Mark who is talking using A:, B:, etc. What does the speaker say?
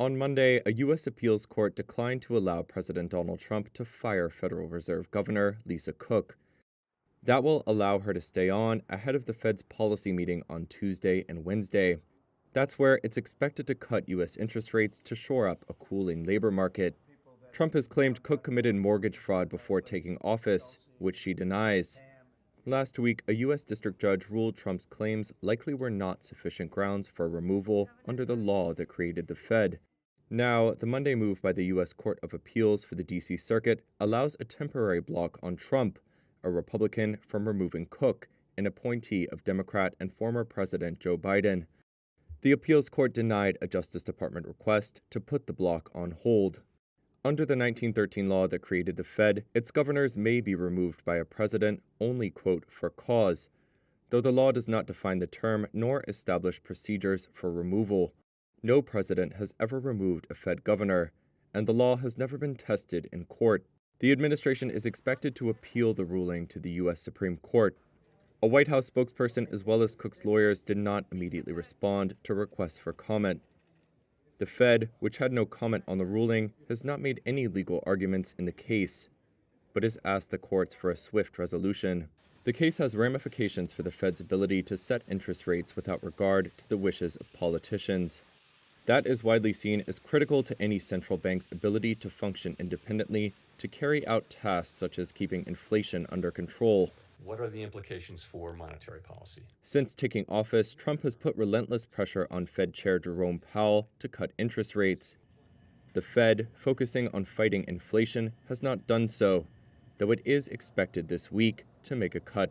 A: On Monday, a U.S. appeals court declined to allow President Donald Trump to fire Federal Reserve Governor Lisa Cook. That will allow her to stay on ahead of the Fed's policy meeting on Tuesday and Wednesday. That's where it's expected to cut U.S. interest rates to shore up a cooling labor market. Trump has claimed Cook committed mortgage fraud before taking office, which she denies. Last week, a U.S. district judge ruled Trump's claims likely were not sufficient grounds for removal under the law that created the Fed. Now, the Monday move by the U.S. Court of Appeals for the D.C. Circuit allows a temporary block on Trump, a Republican, from removing Cook, an appointee of Democrat and former President Joe Biden. The appeals court denied a Justice Department request to put the block on hold. Under the 1913 law that created the Fed, its governors may be removed by a president only, quote, for cause, though the law does not define the term nor establish procedures for removal. No president has ever removed a Fed governor, and the law has never been tested in court. The administration is expected to appeal the ruling to the U.S. Supreme Court. A White House spokesperson as well as Cook's lawyers did not immediately respond to requests for comment. The Fed, which had no comment on the ruling, has not made any legal arguments in the case, but has asked the courts for a swift resolution. The case has ramifications for the Fed's ability to set interest rates without regard to the wishes of politicians. That is widely seen as critical to any central bank's ability to function independently to carry out tasks such as keeping inflation under control.
B: What are the implications for monetary policy?
A: Since taking office, Trump has put relentless pressure on Fed Chair Jerome Powell to cut interest rates. The Fed, focusing on fighting inflation, has not done so, though it is expected this week to make a cut.